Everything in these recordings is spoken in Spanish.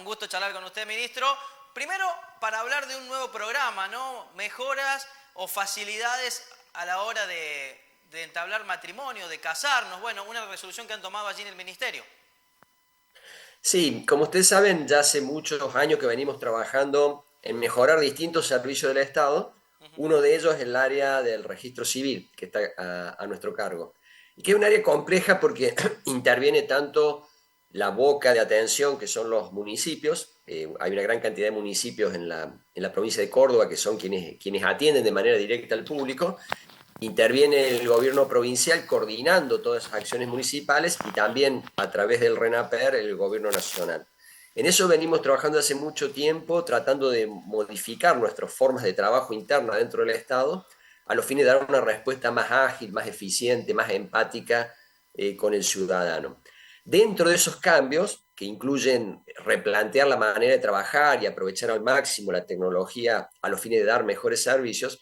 gusto charlar con usted, ministro. Primero, para hablar de un nuevo programa, ¿no? Mejoras o facilidades a la hora de entablar matrimonio, de casarnos. Bueno, una resolución que han tomado allí en el ministerio. Sí, como ustedes saben, ya hace muchos años que venimos trabajando en mejorar distintos servicios del Estado. Uno de ellos es el área del registro civil, que está a nuestro cargo. Y que es un área compleja porque interviene tanto la boca de atención, que son los municipios. Hay una gran cantidad de municipios en la provincia de Córdoba que son quienes atienden de manera directa al público. Interviene el gobierno provincial coordinando todas esas acciones municipales y también a través del RENAPER el gobierno nacional. En eso venimos trabajando hace mucho tiempo, tratando de modificar nuestras formas de trabajo interna dentro del Estado, a los fines de dar una respuesta más ágil, más eficiente, más empática con el ciudadano. Dentro de esos cambios, que incluyen replantear la manera de trabajar y aprovechar al máximo la tecnología a los fines de dar mejores servicios,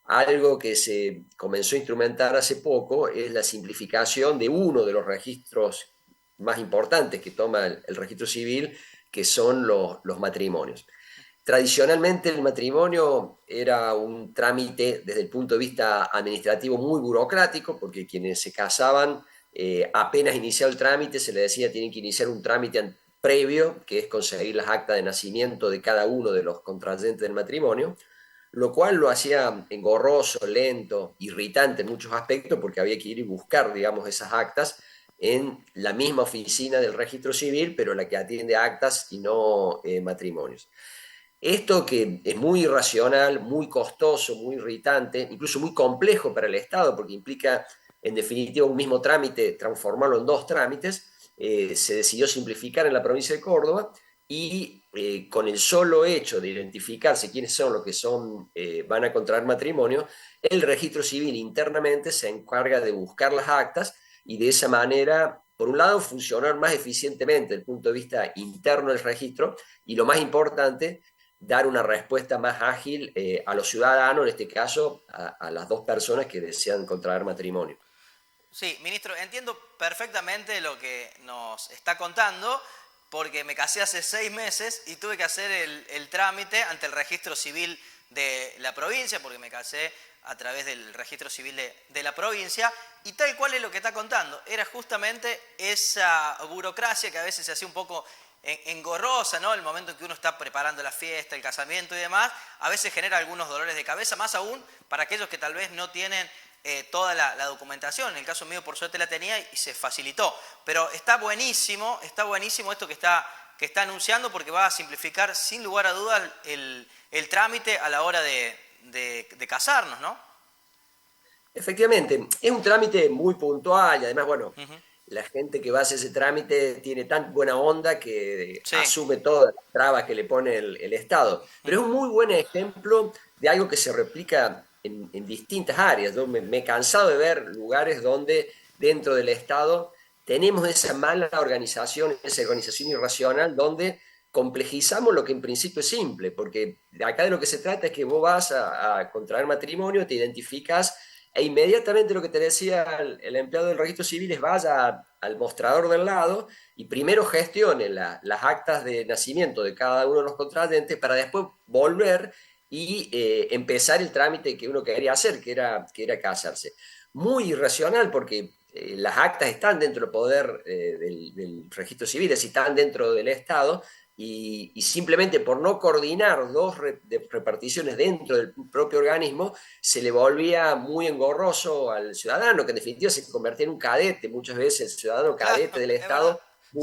algo que se comenzó a instrumentar hace poco es la simplificación de uno de los registros más importantes que toma el registro civil, que son los matrimonios. Tradicionalmente el matrimonio era un trámite desde el punto de vista administrativo muy burocrático, porque quienes se casaban, apenas iniciado el trámite, se les decía tienen que iniciar un trámite previo, que es conseguir las actas de nacimiento de cada uno de los contrayentes del matrimonio, lo cual lo hacía engorroso, lento, irritante en muchos aspectos, porque había que ir y buscar, digamos, esas actas en la misma oficina del registro civil, pero la que atiende actas y no matrimonios. Esto que es muy irracional, muy costoso, muy irritante, incluso muy complejo para el Estado, porque implica, en definitiva, un mismo trámite, transformarlo en dos trámites, se decidió simplificar en la provincia de Córdoba y con el solo hecho de identificarse quiénes son los que van a contraer matrimonio, el registro civil internamente se encarga de buscar las actas y de esa manera, por un lado, funcionar más eficientemente desde el punto de vista interno del registro y lo más importante, dar una respuesta más ágil a los ciudadanos, en este caso a las dos personas que desean contraer matrimonio. Sí, ministro, entiendo perfectamente lo que nos está contando, porque me casé hace 6 meses y tuve que hacer el trámite ante el registro civil de la provincia, porque me casé a través del registro civil de la provincia, y tal cual es lo que está contando. Era justamente esa burocracia que a veces se hacía un poco engorrosa, ¿no? El momento en que uno está preparando la fiesta, el casamiento y demás, a veces genera algunos dolores de cabeza, más aún para aquellos que tal vez no tienen toda la documentación. En el caso mío, por suerte, la tenía y se facilitó. Pero está buenísimo esto que está anunciando, porque va a simplificar sin lugar a dudas el trámite a la hora de casarnos, ¿no? Efectivamente, es un trámite muy puntual y además, bueno, Uh -huh. la gente que va a hacer ese trámite tiene tan buena onda que Sí. asume todas las trabas que le pone el Estado. Uh Pero es -huh. un muy buen ejemplo de algo que se replica en distintas áreas. Yo me he cansado de ver lugares donde dentro del Estado tenemos esa mala organización, esa organización irracional, donde complejizamos lo que en principio es simple, porque acá de lo que se trata es que vos vas a contraer matrimonio, te identificas e inmediatamente lo que te decía el empleado del registro civil es vaya al mostrador del lado y primero gestione las actas de nacimiento de cada uno de los contrayentes para después volver y empezar el trámite que uno quería hacer, que era casarse. Muy irracional porque las actas están dentro del poder del registro civil, es decir, están dentro del Estado, y simplemente por no coordinar dos reparticiones dentro del propio organismo, se le volvía muy engorroso al ciudadano, que en definitiva se convertía en un cadete, muchas veces el ciudadano Claro, cadete del es verdad. Estado, Sí.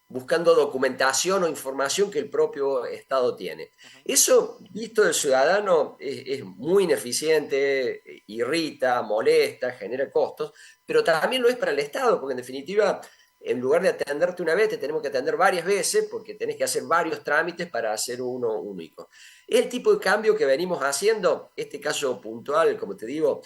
buscando documentación o información que el propio Estado tiene. Uh -huh. Eso, visto del ciudadano, es muy ineficiente, irrita, molesta, genera costos, pero también lo es para el Estado, porque en definitiva, en lugar de atenderte una vez, te tenemos que atender varias veces, porque tenés que hacer varios trámites para hacer uno único. Es el tipo de cambio que venimos haciendo, este caso puntual, como te digo,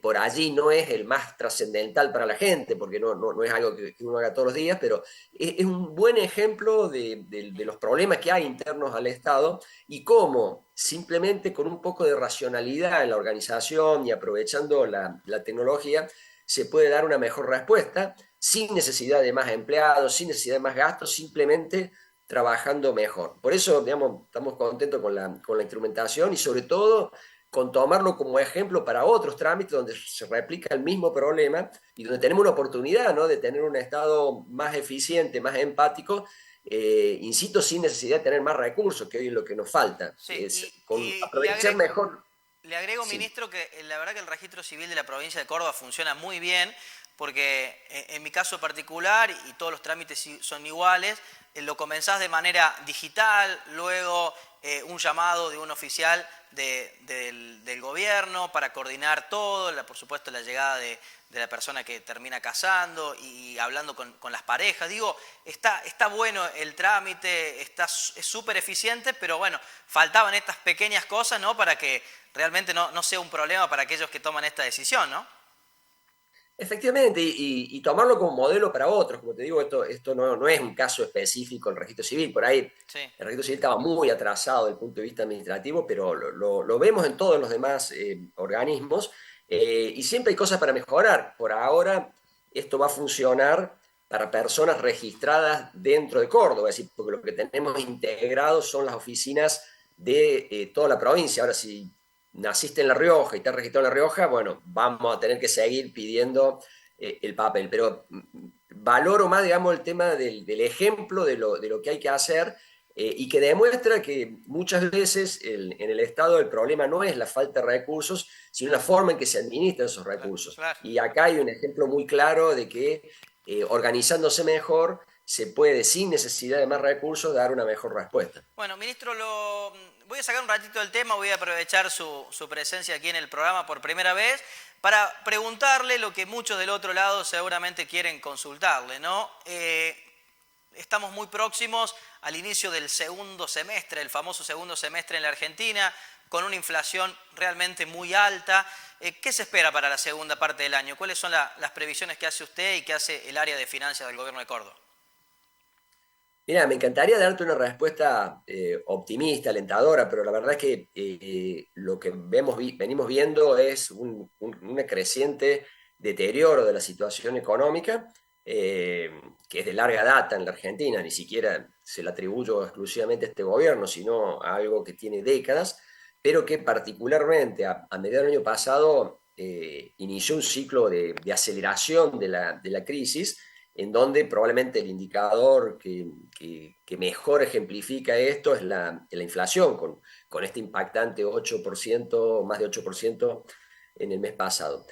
por allí no es el más trascendental para la gente, porque no es algo que uno haga todos los días, pero es un buen ejemplo de los problemas que hay internos al Estado y cómo simplemente con un poco de racionalidad en la organización y aprovechando la tecnología se puede dar una mejor respuesta sin necesidad de más empleados, sin necesidad de más gastos, simplemente trabajando mejor. Por eso, digamos, estamos contentos con la instrumentación y sobre todo con tomarlo como ejemplo para otros trámites donde se replica el mismo problema y donde tenemos una oportunidad, ¿no?, de tener un Estado más eficiente, más empático, insisto, sin necesidad de tener más recursos, que hoy es lo que nos falta, Sí, es con y aprovechar mejor. le agrego, Sí. ministro, que la verdad que el registro civil de la provincia de Córdoba funciona muy bien, porque en mi caso particular, y todos los trámites son iguales, lo comenzás de manera digital, luego un llamado de un oficial del gobierno para coordinar todo, por supuesto la llegada de la persona que termina casando y hablando con las parejas. Digo, está bueno el trámite, es súper eficiente, pero bueno, faltaban estas pequeñas cosas, ¿no?, para que realmente no sea un problema para aquellos que toman esta decisión, ¿no? Efectivamente, y tomarlo como modelo para otros. Como te digo, esto no es un caso específico del registro civil. Por ahí Sí. el registro civil estaba muy atrasado desde el punto de vista administrativo, pero lo vemos en todos los demás organismos, y siempre hay cosas para mejorar. Por ahora esto va a funcionar para personas registradas dentro de Córdoba, es decir, porque lo que tenemos integrado son las oficinas de toda la provincia. Ahora, si naciste en La Rioja y estás registrado en La Rioja, bueno, vamos a tener que seguir pidiendo el papel. Pero valoro más, digamos, el tema del ejemplo de lo que hay que hacer, y que demuestra que muchas veces en el Estado el problema no es la falta de recursos, sino la forma en que se administran esos Claro, recursos. claro. Y acá hay un ejemplo muy claro de que organizándose mejor se puede, sin necesidad de más recursos, dar una mejor respuesta. Bueno, ministro, voy a sacar un ratito del tema, voy a aprovechar su presencia aquí en el programa por primera vez para preguntarle lo que muchos del otro lado seguramente quieren consultarle, ¿no? Estamos muy próximos al inicio del segundo semestre, el famoso segundo semestre en la Argentina, con una inflación realmente muy alta. ¿Qué se espera para la segunda parte del año? ¿Cuáles son las previsiones que hace usted y que hace el área de finanzas del gobierno de Córdoba? Mira, me encantaría darte una respuesta optimista, alentadora, pero la verdad es que lo que venimos viendo es un creciente deterioro de la situación económica, que es de larga data en la Argentina. Ni siquiera se la atribuyo exclusivamente a este gobierno, sino a algo que tiene décadas, pero que particularmente a mediados del año pasado inició un ciclo de aceleración de la crisis, en donde probablemente el indicador que mejor ejemplifica esto es la inflación, con este impactante 8%, más de 8% en el mes pasado.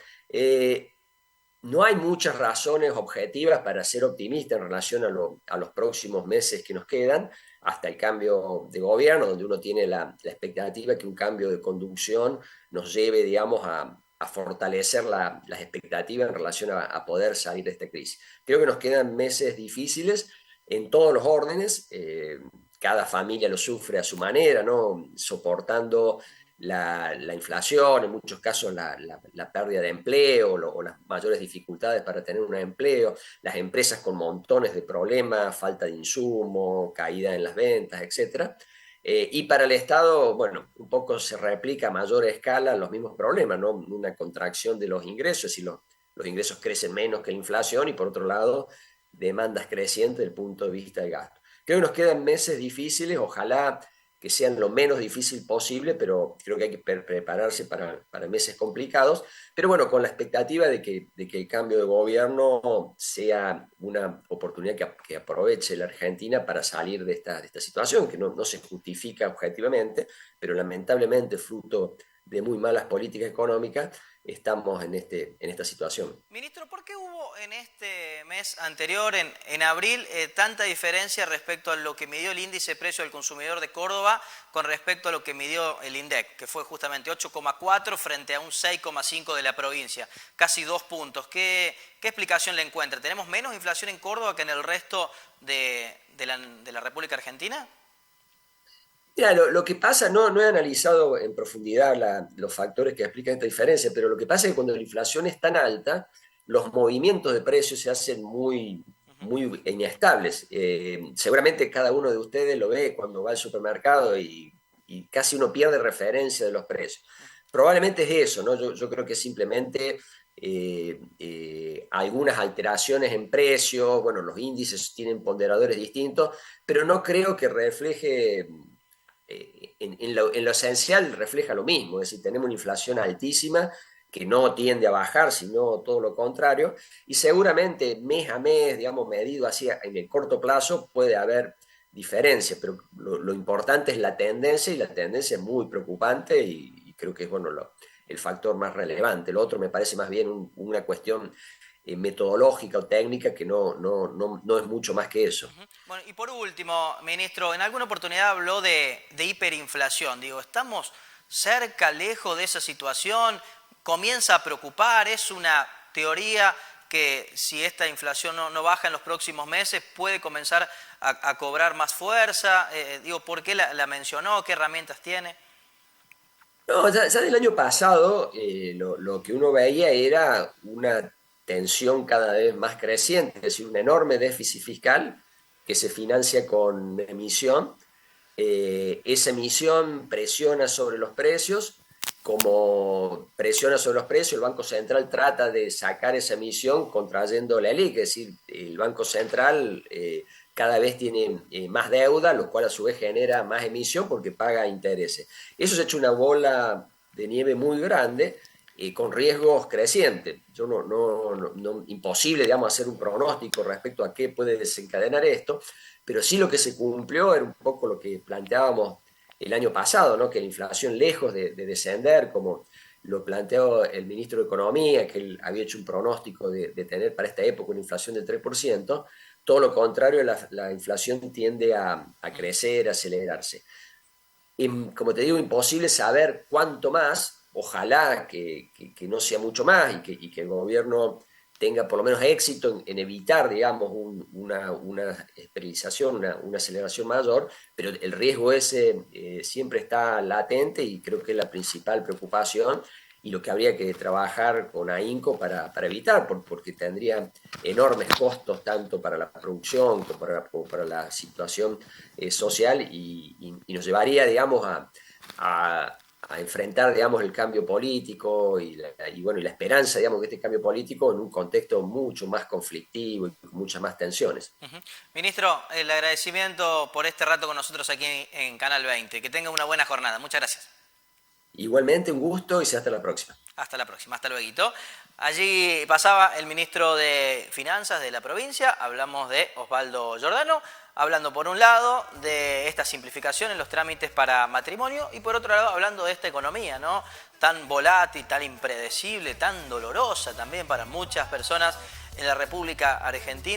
No hay muchas razones objetivas para ser optimista en relación a los próximos meses que nos quedan, hasta el cambio de gobierno, donde uno tiene la expectativa que un cambio de conducción nos lleve, digamos, a fortalecer las expectativas en relación a poder salir de esta crisis. Creo que nos quedan meses difíciles en todos los órdenes. Cada familia lo sufre a su manera, ¿no?, soportando la inflación, en muchos casos la pérdida de empleo o las mayores dificultades para tener un empleo, las empresas con montones de problemas, falta de insumo, caída en las ventas, etcétera. Y para el Estado, bueno, un poco se replica a mayor escala los mismos problemas, ¿no? Una contracción de los ingresos, y los ingresos crecen menos que la inflación, y por otro lado, demandas crecientes desde el punto de vista del gasto. Creo que nos quedan meses difíciles, ojalá que sean lo menos difícil posible, pero creo que hay que prepararse para meses complicados. Pero bueno, con la expectativa de que el cambio de gobierno sea una oportunidad que aproveche la Argentina para salir de esta situación, que no se justifica objetivamente, pero lamentablemente fruto de muy malas políticas económicas, estamos en esta situación. Ministro, ¿por qué hubo en este mes anterior, en abril, tanta diferencia respecto a lo que midió el índice de precio del consumidor de Córdoba con respecto a lo que midió el INDEC, que fue justamente 8,4 frente a un 6,5 de la provincia? Casi 2 puntos. ¿Qué explicación le encuentra? ¿Tenemos menos inflación en Córdoba que en el resto de la República Argentina? Mira, lo que pasa, no he analizado en profundidad los factores que explican esta diferencia, pero lo que pasa es que cuando la inflación es tan alta, los movimientos de precios se hacen muy, Ujú. muy inestables. Seguramente cada uno de ustedes lo ve cuando va al supermercado, y casi uno pierde referencia de los precios. Probablemente es eso, ¿no? Yo creo que simplemente algunas alteraciones en precios, bueno, los índices tienen ponderadores distintos, pero no creo que refleje, en lo esencial refleja lo mismo, es decir, tenemos una inflación altísima que no tiende a bajar, sino todo lo contrario, y seguramente mes a mes, digamos, medido así en el corto plazo, puede haber diferencias, pero lo importante es la tendencia, y la tendencia es muy preocupante, y creo que es, bueno, el factor más relevante. Lo otro me parece más bien una cuestión metodológica o técnica que no es mucho más que eso. Bueno, y por último, ministro, en alguna oportunidad habló de hiperinflación. Digo, ¿estamos cerca, lejos de esa situación? ¿Comienza a preocupar? ¿Es una teoría que si esta inflación no baja en los próximos meses puede comenzar a cobrar más fuerza? Digo, ¿por qué la mencionó? ¿Qué herramientas tiene? No, ya del año pasado, lo que uno veía era una tensión cada vez más creciente, es decir, un enorme déficit fiscal que se financia con emisión. Esa emisión presiona sobre los precios. Como presiona sobre los precios, el Banco Central trata de sacar esa emisión contrayendo la LELIQ, es decir, el Banco Central cada vez tiene más deuda, lo cual a su vez genera más emisión porque paga intereses. Eso se ha hecho una bola de nieve muy grande, con riesgos crecientes. Yo imposible, digamos, hacer un pronóstico respecto a qué puede desencadenar esto, pero sí lo que se cumplió era un poco lo que planteábamos el año pasado, ¿no? Que la inflación, lejos de descender, como lo planteó el ministro de Economía, que él había hecho un pronóstico de tener para esta época una inflación del 3%, todo lo contrario, la inflación tiende a crecer, a acelerarse. Como te digo, imposible saber cuánto más. Ojalá que no sea mucho más, y que el gobierno tenga por lo menos éxito en evitar, digamos, una esterilización, una aceleración mayor, pero el riesgo ese siempre está latente, y creo que es la principal preocupación, y lo que habría que trabajar con AINCO para evitar, porque tendría enormes costos tanto para la producción como para la situación social, y nos llevaría, digamos, a enfrentar, digamos, el cambio político bueno, y la esperanza, digamos, de este cambio político en un contexto mucho más conflictivo y con muchas más tensiones. Ministro, el agradecimiento por este rato con nosotros aquí en Canal 20. Que tenga una buena jornada. Muchas gracias. Igualmente, un gusto, y hasta la próxima. Hasta la próxima, hasta luego. Allí pasaba el ministro de Finanzas de la provincia, hablamos de Osvaldo Giordano, hablando por un lado de esta simplificación en los trámites para matrimonio, y por otro lado hablando de esta economía, ¿no? Tan volátil, tan impredecible, tan dolorosa también para muchas personas en la República Argentina.